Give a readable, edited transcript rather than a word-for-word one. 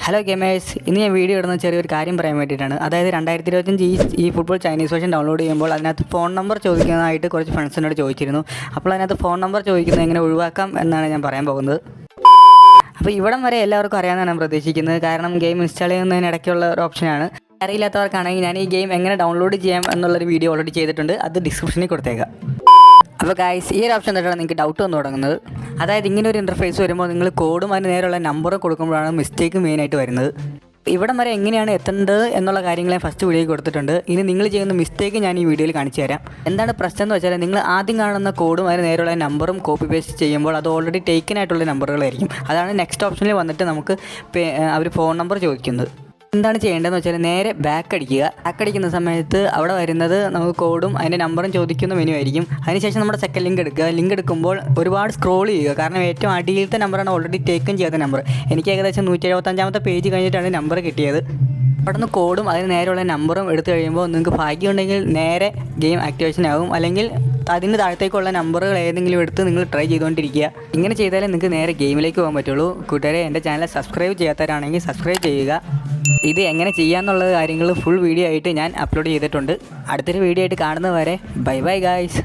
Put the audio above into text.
Hello gamers, ഇന്ന് ഞാൻ video ഇടുന്ന ചെറിയൊരു കാര്യം പറയാൻ വേണ്ടിയിട്ടാണ്. അതായത് 2025 ഈ ഫുട്ബോൾ ചൈനീസ് വേർഷൻ ഡൗൺലോഡ് ചെയ്യുമ്പോൾ അതിനകത്ത് ഫോൺ നമ്പർ ചോദിക്കുന്നതായിട്ട് കുറച്ച് ഫ്രണ്ട്സിനോട് ചോദിച്ചിരുന്നു. അപ്പോൾ അതിനകത്ത് ഫോൺ നമ്പർ ചോദിക്കുന്നത് എങ്ങനെ ഒഴിവാക്കാം എന്നാണ് ഞാൻ പറയാൻ പോകുന്നത്. അപ്പോൾ ഇവിടം വരെ എല്ലാവർക്കും അറിയാമെന്നാണ് ഞാൻ പ്രതീക്ഷിക്കുന്നത്. കാരണം ഗെയിം ഇൻസ്റ്റാൾ ചെയ്യുന്നതിനിടയ്ക്കുള്ള ഒരു ഓപ്ഷനാണ്. അറിയില്ലാത്തവർക്കാണെങ്കിൽ ഞാൻ ഈ ഗെയിം എങ്ങനെ ഡൗൺലോഡ് ചെയ്യാം എന്നുള്ളൊരു വീഡിയോ ഓൾറെഡി ചെയ്തിട്ടുണ്ട്. അത് ഡിസ്ക്രിപ്ഷനിൽ കൊടുത്തേക്കാം. അപ്പോൾ ഗൈസ്, ഈ ഒരു ഓപ്ഷൻ തൊട്ടാണ് നിങ്ങൾക്ക് ഡൗട്ട് വന്നു തുടങ്ങുന്നത്. അതായത് ഇങ്ങനെ ഒരു ഇൻ്റർഫേസ് വരുമ്പോൾ നിങ്ങൾ കോഡും അതിന് നേരെയുള്ള നമ്പറും കൊടുക്കുമ്പോഴാണ് മിസ്റ്റേക്ക് മെയിനായിട്ട് വരുന്നത്. ഇവിടം വരെ എങ്ങനെയാണ് എത്തേണ്ടത് എന്നുള്ള കാര്യങ്ങൾ ഞാൻ ഫസ്റ്റ് വീഡിയോയിൽ കൊടുത്തിട്ടുണ്ട്. ഇനി നിങ്ങൾ ചെയ്യുന്ന മിസ്റ്റേക്ക് ഞാൻ ഈ വീഡിയോയിൽ കാണിച്ചു തരാം. എന്താണ് പ്രശ്നം എന്ന് വെച്ചാൽ, നിങ്ങൾ ആദ്യം കാണുന്ന കോഡും അതിന് നേരെയുള്ള നമ്പറും കോപ്പി പേസ്റ്റ് ചെയ്യുമ്പോൾ അത് ഓൾറെഡി ടേക്കൻ ആയിട്ടുള്ള നമ്പറുകളായിരിക്കും. അതാണ് നെക്സ്റ്റ് ഓപ്ഷനിൽ വന്നിട്ട് നമുക്ക് അവർ ഫോൺ നമ്പർ ചോദിക്കുന്നത്. എന്താണ് ചെയ്യേണ്ടതെന്ന് വെച്ചാൽ, നേരെ ബാക്ക് അടിക്കുന്ന സമയത്ത് അവിടെ വരുന്നത് നമുക്ക് കോഡും അതിൻ്റെ നമ്പറും ചോദിക്കുന്ന മെനു ആയിരിക്കും. അതിനുശേഷം നമ്മുടെ സെക്കൻഡ് ലിങ്ക് എടുക്കുമ്പോൾ ഒരുപാട് സ്ക്രോൾ ചെയ്യുക. കാരണം ഏറ്റവും അടിയിലത്തെ നമ്പറാണ് ഓൾറെഡി ടേക്കൻ ചെയ്യാത്ത നമ്പർ. എനിക്ക് ഏകദേശം 175ാമത്തെ പേജ് കഴിഞ്ഞിട്ടാണ് നമ്പർ കിട്ടിയത്. അവിടെ നിന്ന് കോഡും അതിന് നേരെയുള്ള നമ്പറും എടുത്തു കഴിയുമ്പോൾ നിങ്ങൾക്ക് ഭാഗ്യമുണ്ടെങ്കിൽ നേരെ ഗെയിം ആക്ടിവേഷൻ ആകും. അല്ലെങ്കിൽ അതിന് താഴത്തേക്കുള്ള നമ്പറുകൾ ഏതെങ്കിലും എടുത്ത് നിങ്ങൾ ട്രൈ ചെയ്തുകൊണ്ടിരിക്കുക. ഇങ്ങനെ ചെയ്താലേ നിങ്ങൾക്ക് നേരെ ഗെയിമിലേക്ക് പോകാൻ പറ്റുള്ളൂ. കൂട്ടുകാരെ, എൻ്റെ ചാനൽ സബ്സ്ക്രൈബ് ചെയ്യാത്തവരാണെങ്കിൽ സബ്സ്ക്രൈബ് ചെയ്യുക. ഇത് എങ്ങനെ ചെയ്യാമെന്നുള്ള കാര്യങ്ങൾ ഫുൾ വീഡിയോ ആയിട്ട് ഞാൻ അപ്ലോഡ് ചെയ്തിട്ടുണ്ട്. അടുത്തൊരു വീഡിയോ ആയിട്ട് കാണുന്നത് വരെ ബൈ ബൈ ഗായ്സ്.